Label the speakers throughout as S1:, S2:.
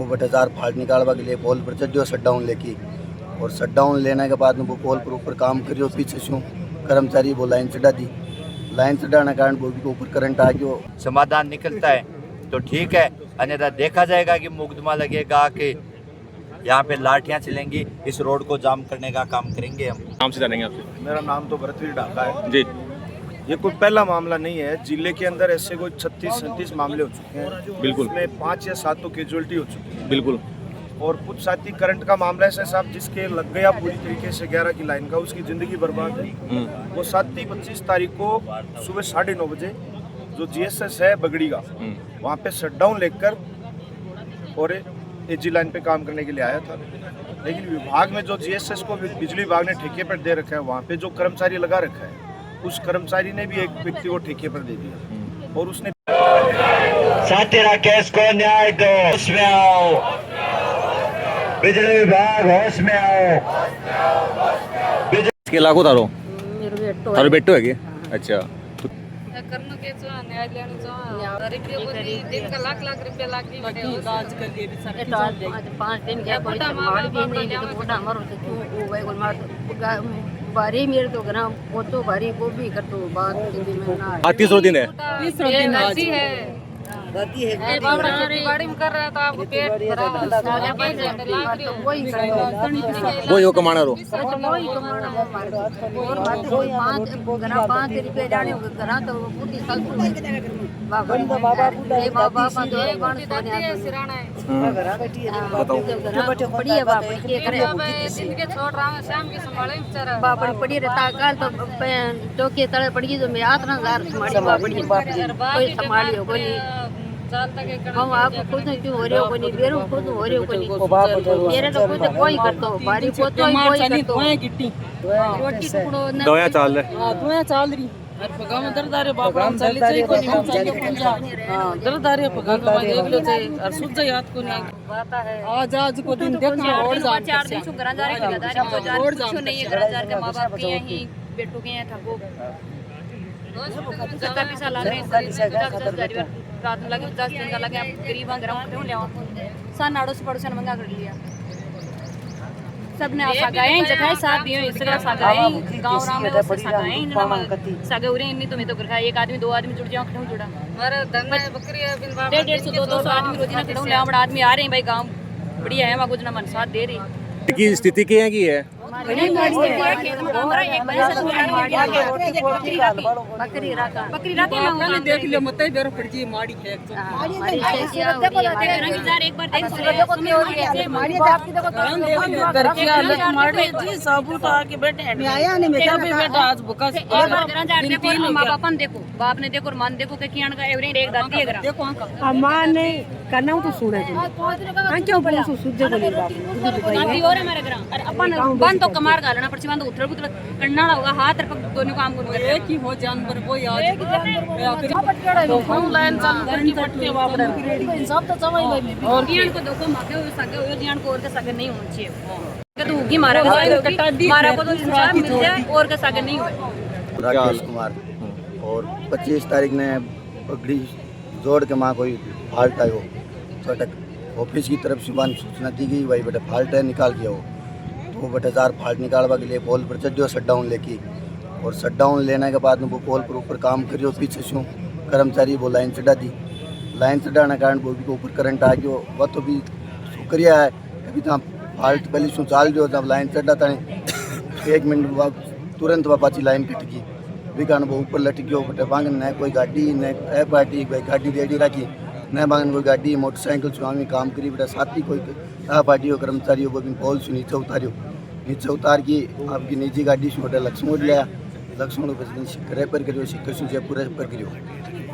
S1: वो बटेदार फाड़ निकालवा के लिए पोल पर चढ़ियो शट डाउन लेके, और शट डाउन लेने के बाद में वो पोल पर ऊपर काम करियो। पीछे से कर्मचारी वो लाइन चढ़ा दी, लाइन चढ़ाने के कारण वो भी ऊपर करंट आ गयो।
S2: समाधान निकलता है तो ठीक है, अन्यथा देखा जाएगा कि मुकदमा लगेगा कि यहाँ पे लाठियाँ चलेंगी, इस रोड को जाम करने का काम करेंगे हम।
S3: नाम से जानेंगे आपसे।
S4: मेरा नाम तो भरतवीर ढाका है
S3: जी।
S4: ये कोई पहला मामला नहीं है, जिले के अंदर ऐसे कोई 36-37 मामले हो चुके हैं।
S3: बिल्कुल।
S4: उसमें 5 या 7 तो कैजुअलिटी हो चुकी है।
S3: बिल्कुल।
S4: और कुछ साथी करंट का मामला है साहब, जिसके लग गया पूरी तरीके से 11 की लाइन का, उसकी ज़िंदगी बर्बाद है। वो 25 तारीख को सुबह 9:30 बजे जो GSS है बगड़ी का, वहाँ पे शटडाउन लेकर और एजी लाइन पे काम करने के लिए आया था। लेकिन विभाग में जो GSS को बिजली विभाग ने ठेके पर दे रखा है, वहाँ पे जो कर्मचारी लगा रखा है, उस कर्मचारी ने भी एक व्यक्ति को ठेके पर दे दिया और उसने
S2: साथी राकेश को न्याय दो, होश में आओ, बिजली विभाग होश में आओ।
S3: इसके लागू तारो तारो बेटो है कि अच्छा
S5: करने के जो न्याय लेने जो गरीब को दिन का लाख रुपया लागी बटे आज कर दिए सर तो आज 5 दिन क्या कोई मार भी नहीं तो मोटा मरो तो क्यों वो भाई को मार बारी मेरे तो ग्राम वो तो बारी वो भी कर तो बात दिन में ना
S3: आज तीसरा दिन है।
S5: तीसरा दिन आज है गलती है बाबा खेती में कर रहा था, आपको पेट भरा सारे पैसे लाख
S3: वही हो कमाना रो
S5: वही कमाना हमारे और बात कोई 5 रुपए डाले करा तो पूरी साल बाबा ये बाबा तो कौन सोने सिराना है बताओ पड़ी है बाबा ये करे दिन के छोड़ रहा है, शाम के संभाले बेचारा बाबा पड़ी रहता काल तो के तले पड़ी जो मैं 8000 संभाली बाबा कोई संभालियो कोई हम आप खुद क्यों हो रहे हो, कोई बेरू खुद हो रहे हो, कोई मेरे तो खुद कोई करतो बारी को तो कोई करतो रोटी टुकड़ो ना
S3: दोया चाल है।
S6: हां दोया चाल रही और पगाम दरदारे बाबा चली जाई कोनी हम चाहिए पंजा हां दरदारे पगाम देख लो जे और सुध याद को नहीं
S5: बात है।
S6: आज को दिन देखना और जा
S5: 4 दिन से घर जा रहे ठेकेदार को जा कुछ नहीं है, घर जा के मां-बाप के यहीं बेटू के यहाँ ठगो 50 साल लगे रात में लगे 10 दिन का लगे गरीब ग्राम क्यों ले सन आड़ोस पड़ोसन मंगा कर लिया सबने आशा गए जगह साथ दियो इसका सगाए गांव राम में वो सगाए सगे उरे इन्नी तो मैं तो कर एक आदमी 2 आदमी जुड़ जाओ क्यों जुड़ा मारे धन बकरी है बिन बाप 150 200 आदमी रोजी ना खड़ो ले बड़ा आदमी आ रहे हैं भाई गांव बढ़िया है मां कुछ ना मन साथ दे रही
S3: की स्थिति क्या है की है
S5: बकरी रात में
S6: देख ले मत बेरो पड़ जी माड़ी है एक घर की हालत माड़ी जी सबूत आके बैठे हैं आया नहीं मेरा भी बेटा आज भूखा
S5: मां बाप ने देखो बाप ने देखो और मान देखो कि कियान का एवरे एक दादी है
S6: देखो मां ने करना तो सुने हां क्यों बोले सुझे बोले
S5: बाप और है मेरे घर और अपन बंद तो कमार गालना पड़ची बंद उथल पुथल करना होगा हाथ पर दोनों काम करो
S6: एक ही हो जानवर वो याद तो फोन लाइन चालू करके पटके वापड़ा सब तो समझ ले
S5: और कियान को देखो माके हो सके हो जियान को और के सके नहीं होना चाहिए के तो होगी मारा को तो इंसाफ मिल जाए और के सके नहीं हुए।
S1: राकेश कुमार और 25 तारीख ने पगड़ी जोड़ के माँ कोई फाल्ट आयो तो ऑफिस की तरफ से सूचना दी गई भाई बेटा फाल्ट है निकाल के आओ, तो वो बटेदार फाल्ट निकालवा के लिए पोल पर चढ़ियो शट डाउन लेके, और शट डाउन लेने के बाद में वो पोल पर ऊपर काम करियो। पीछे से कर्मचारी वो लाइन चढ़ा दी, लाइन चढ़ाने के कारण वो भी ऊपर करंट आ गयो। वह तो भी शुक्रिया है अभी तक फाल्ट पहले शू चाल जो जब लाइन चढ़ा था 1 मिनट बाद तुरंत वापसी लाइन कट गई, भी कारण वो ऊपर लट गयो। बटे बांगन न कोई गाड़ी न ए पार्टी कोई गाड़ी रेडी रखी न बांगन कोई गाड़ी मोटरसाइकिल स्वामी काम करी बेटा साथी कोई आ पार्टी हो कर्मचारी वो भी पोल से नीचे उतारियो, नीचे उतार की आपकी निजी गाड़ी से बेटा लक्ष्मण लिया, लक्ष्मण रेफर करियो सिक्कर से जयपुर रेफर करियो,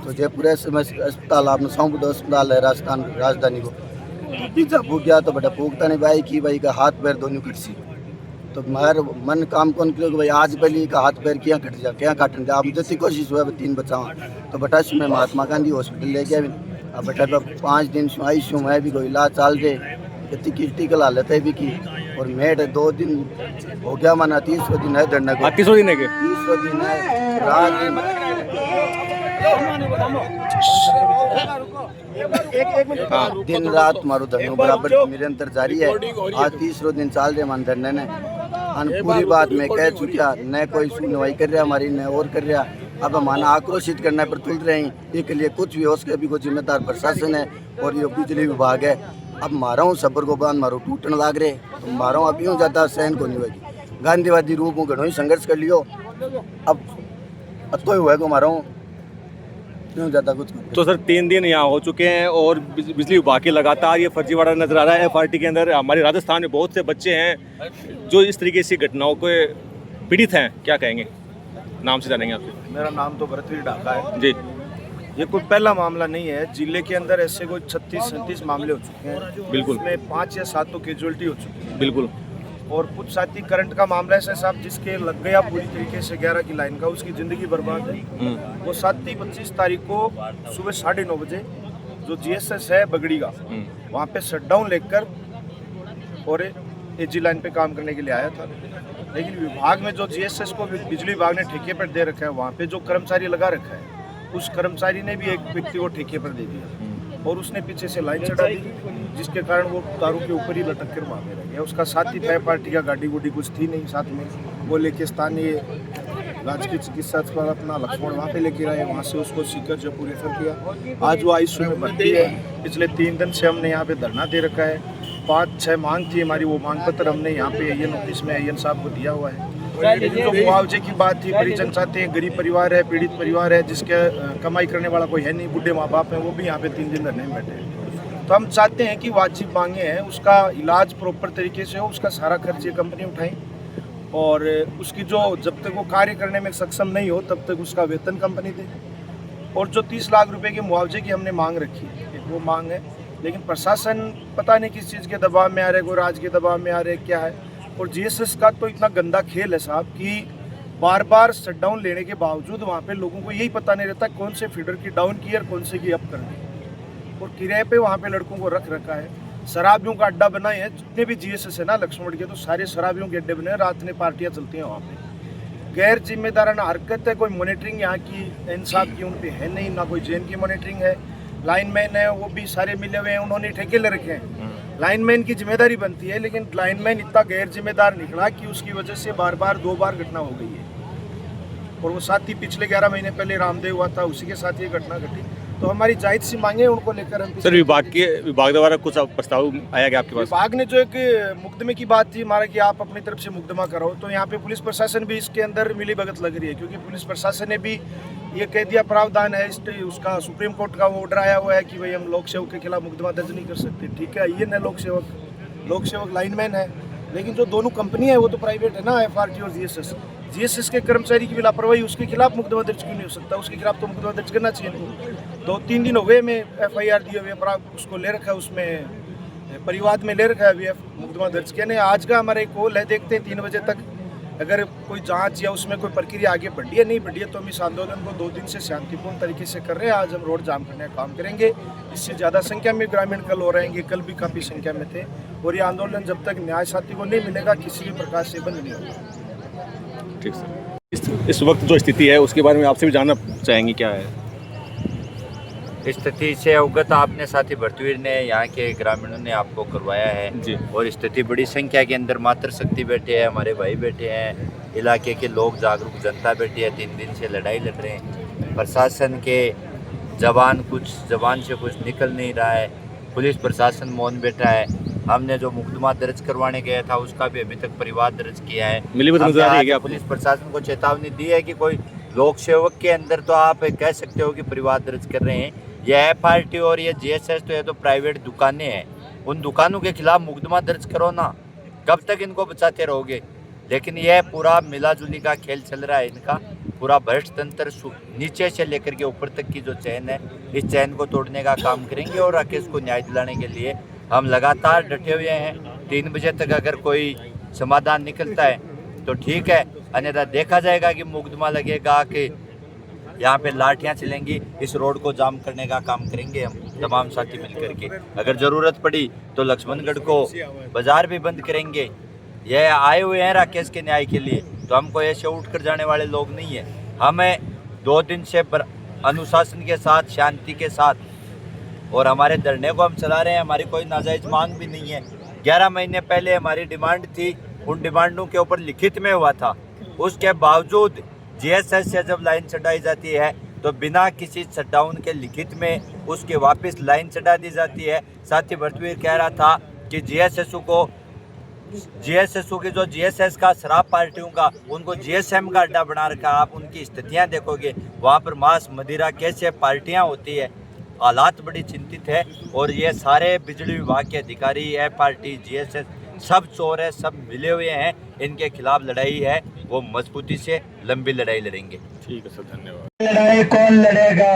S1: तो जयपुर अस्पताल आपने सौंप दो अस्पताल है राजधानी को जब भूख गया तो बेटा भूखता नहीं भाई कि भाई का हाथ पैर दोनों कट सी, तो मेरे मन काम कौन करो कि भाई आज पहले का हाथ पैर क्या कट जा क्या काटन जा, आप जैसी कोशिश हुआ 3 बचाओ तो बेटा मैं महात्मा गांधी हॉस्पिटल ले गया अब बेटा 5 दिन आई शू मैं भी कोई इलाज चाल दे इतनी क्रिटिकल हालत है भी की, और मेड 2 दिन हो गया माना 30 दिन है धरना को
S3: 30 दिन है के
S1: 30 दिन है रात दिन दिन रात मारो धरनो बराबर निरंतर जारी है। आज 30 दिन चाल रहे मान धरने ने पूरी बात मैं कह चुका, न कोई सुनवाई कर रहा हमारी, न और कर रहा। अब हमारा आक्रोशित करने पर तुल रहे हैं, इसके लिए कुछ भी हो उसके भी कोई जिम्मेदार प्रशासन है और ये बिजली विभाग है। अब मारा हूँ सबर को बांध मारो टूटने लाग रहे, तो मारा हूँ अब यूँ ज़्यादा सहन को नहीं होगी। गांधीवादी रूप में घणों ही संघर्ष कर लियो, अब तो ही हुआ को मारा हूँ यूँ ज़्यादा कुछ।
S3: तो सर 3 दिन यहाँ हो चुके हैं और बिजली विभाग के लगातार ये फर्जीवाड़ा नजर आ रहा है। एफआरटी के अंदर हमारे राजस्थान में बहुत से बच्चे हैं जो इस तरीके से घटनाओं के पीड़ित हैं, क्या कहेंगे? नाम से जानेंगे आपसे।
S4: मेरा नाम तो भरतवीर ढाका है
S3: जी।
S4: ये कोई पहला मामला नहीं है, जिले के अंदर ऐसे कोई 36-37 मामले हो चुके हैं।
S3: बिल्कुल।
S4: इसमें 5 या 7 तो कैजुअलिटी हो चुकी है।
S3: बिल्कुल।
S4: और कुछ साथी करंट का मामला है साहब, जिसके लग गया पूरी तरीके से 11 की लाइन का, उसकी ज़िंदगी बर्बाद है। वो 25 तारीख को सुबह 9:30 बजे जो GSS है बगड़ी का, वहाँ पे शटडाउन लेकर और AG लाइन पे काम करने के लिए आया था। लेकिन विभाग में जो GSS को बिजली विभाग ने ठेके पर दे रखा है, वहाँ पे जो कर्मचारी लगा रखा है, उस कर्मचारी ने भी एक व्यक्ति को ठेके पर दे दिया और उसने पीछे से लाइन चढ़ा दी, जिसके कारण वो तारों के ऊपर ही लटक कर वहाँ पे रह गया। उसका साथी था पार्टी का, गाड़ी गुडी कुछ थी नहीं साथ में, वो लेके स्थानीय राजकीय चिकित्सा अस्पताल अपना लक्ष्मण वहाँ पे लेके आए, वहाँ से उसको सीकर जयपुर रेफर किया। आज वो ICU में भर्ती है। पिछले 3 दिन से हमने यहाँ पे धरना दे रखा है। 5-6 मांग थी हमारी, वो मांग पत्र हमने यहाँ पे AN ऑफिस में AN साहब को दिया हुआ है। लेकिन जो मुआवजे की बात थी, परिजन चाहते हैं, गरीब परिवार है, पीड़ित परिवार है, जिसके कमाई करने वाला कोई है नहीं, बूढ़े माँ बाप हैं, वो भी यहाँ पे 3 दिन रहने में बैठे हैं। तो हम चाहते हैं कि वाजिब मांगे हैं, उसका इलाज प्रॉपर तरीके से हो, उसका सारा खर्च ये कंपनी उठाएं और उसकी जो जब तक वो कार्य करने में सक्षम नहीं हो तब तक उसका वेतन कंपनी दे। और जो 30 लाख रुपए के मुआवजे की हमने मांग रखी है, वो मांग है। लेकिन प्रशासन पता नहीं किस चीज़ के दबाव में आ रहे, कोई राज के दबाव में आ रहे, क्या है। और GSS का तो इतना गंदा खेल है साहब कि बार बार शटडाउन लेने के बावजूद वहाँ पे लोगों को यही पता नहीं रहता कौन से फीडर की डाउन की और कौन से की अप करनी। और किराए पे वहाँ पे लड़कों को रख रखा है। शराबियों का अड्डा बनाए हैं, जितने भी GSS है ना लक्ष्मण के, तो सारे शराबियों के अड्डे बने हैं, रात में पार्टियाँ चलती हैं वहाँ पे। गैर जिम्मेदाराना हरकत है, कोई मॉनिटरिंग यहाँ की इंसाफ की उन पर है नहीं, ना कोई जेन की मॉनिटरिंग है। लाइनमैन है वो भी सारे मिले हुए हैं, उन्होंने ठेके ले रखे हैं। लाइनमैन की जिम्मेदारी बनती है, लेकिन लाइनमैन इतना गैर जिम्मेदार निकला कि उसकी वजह से बार बार 2 बार घटना हो गई है। और वो साथ ही पिछले 11 महीने पहले रामदेव हुआ था, उसी के साथ ये घटना घटी। तो हमारी जायज सी मांगे उनको लेकर हम
S3: सर विभाग द्वारा कुछ प्रस्ताव आया क्या आपके पास?
S4: विभाग ने जो एक मुकदमे की बात थी हमारा कि आप अपनी तरफ से मुकदमा कराओ, तो यहाँ पे पुलिस प्रशासन भी इसके अंदर मिली भगत लग रही है, क्योंकि पुलिस प्रशासन ने भी ये कह दिया प्रावधान है उसका, सुप्रीम कोर्ट का वो ऑर्डर आया हुआ है कि भाई हम लोक सेवक के खिलाफ मुकदमा दर्ज नहीं कर सकते। ठीक है, ये न लोक सेवक लाइनमैन है, लेकिन जो दोनों कंपनी है वो तो प्राइवेट है ना, FRT और GSS के कर्मचारी की भी लापरवाही, उसके खिलाफ मुकदमा दर्ज क्यों नहीं हो सकता? उसके खिलाफ तो मुकदमा दर्ज करना चाहिए। 2-3 दिन हो गए मैं FIR दिए हुए, उसको ले रखा है, उसमें परिवाद में ले रखा है, अभी मुकदमा दर्ज किया नहीं। आज का हमारा एक कॉल है, देखते हैं 3 बजे तक अगर कोई जांच या उसमें कोई प्रक्रिया आगे बढ़ी है नहीं बढ़ी है, तो हम इस आंदोलन को 2 दिन से शांतिपूर्ण तरीके से कर रहे हैं। आज हम रोड जाम करने का काम करेंगे। इससे ज़्यादा संख्या में ग्रामीण कल हो रहेंगे, कल भी काफ़ी संख्या में थे। और ये आंदोलन जब तक न्याय साथी को नहीं मिलेगा, किसी भी प्रकार से बंद नहीं होगा।
S3: ठीक सर, इस वक्त जो स्थिति है उसके बारे में आपसे भी जानना चाहेंगे, क्या है
S2: स्थिति से अवगत आपने साथी भरतवीर ने, यहाँ के ग्रामीणों ने आपको करवाया है
S3: जी।
S2: और स्थिति बड़ी संख्या के अंदर मातृशक्ति बैठे हैं, हमारे भाई बैठे हैं, इलाके के लोग, जागरूक जनता बैठी है, 3 दिन से लड़ाई लड़ रहे हैं। प्रशासन के जबान से कुछ निकल नहीं रहा है, पुलिस प्रशासन मौन बैठा है। हमने जो मुकदमा दर्ज करवाने गया था उसका भी अभी तक परिवाद दर्ज किया है। हमने पुलिस प्रशासन को चेतावनी दी है कि कोई लोक सेवक के अंदर तो आप कह सकते हो कि परिवाद दर्ज कर रहे हैं, यह FRT और ये GSS तो ये तो प्राइवेट दुकानें हैं, उन दुकानों के खिलाफ मुकदमा दर्ज करो ना, कब तक इनको बचाते रहोगे? लेकिन यह पूरा मिलाजुली का खेल चल रहा है इनका, पूरा भ्रष्ट तंत्र नीचे से लेकर के ऊपर तक की जो चैन है, इस चैन को तोड़ने का काम करेंगे और राकेश को न्याय दिलाने के लिए हम लगातार डटे हुए हैं। 3 बजे तक अगर कोई समाधान निकलता है तो ठीक है, अन्यथा देखा जाएगा कि मुकदमा लगेगा कि यहाँ पे लाठियाँ चलेंगी। इस रोड को जाम करने का काम करेंगे हम तमाम साथी मिलकर के। अगर ज़रूरत पड़ी तो लक्ष्मणगढ़ को बाजार भी बंद करेंगे। यह आए हुए हैं राकेश के न्याय के लिए, तो हमको ऐसे उठ कर जाने वाले लोग नहीं हैं। हमें 2 दिन से अनुशासन के साथ, शांति के साथ और हमारे धरने को हम चला रहे हैं। हमारी कोई नाजायज़ मांग भी नहीं है। 11 महीने पहले हमारी डिमांड थी, उन डिमांडों के ऊपर लिखित में हुआ था। उसके बावजूद जीएसएस से जब लाइन चढ़ाई जाती है तो बिना किसी शटडाउन के लिखित में उसके वापस लाइन चढ़ा दी जाती है। साथी भरतवीर कह रहा था कि जीएसएसओ की जो जीएसएस का शराब पार्टियों का उनको जीएसएम का अड्डा बना रखा। आप उनकी स्थितियां देखोगे, वहाँ पर मांस मदिरा कैसे पार्टियां होती है। हालात बड़ी चिंतित है और ये सारे बिजली विभाग के अधिकारी, ये पार्टी, जीएसएस सब चोर है, सब मिले हुए हैं। इनके खिलाफ लड़ाई है वो मजबूती से लंबी लड़ाई लड़ेंगे।
S3: ठीक है सर, धन्यवाद।
S7: लड़ाई कौन लड़ेगा?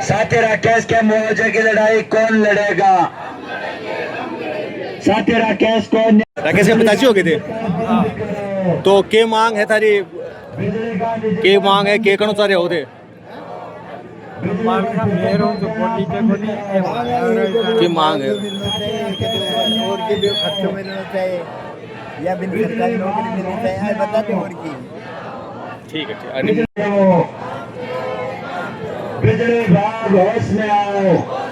S7: साथी राकेश के मुआवजे की लड़ाई कौन लड़ेगा? साथी राकेश को
S3: राकेश के पिताजी हो गए थे तो के मांग है थारी, के मांग है के कणो सारे होते की मांग है
S1: और की भी खर्चों में लेना चाहिए या बिन सरकारी नौकरी मिलनी चाहिए, बताते और की।
S3: ठीक है।
S7: बिजली विभाग होश में आओ।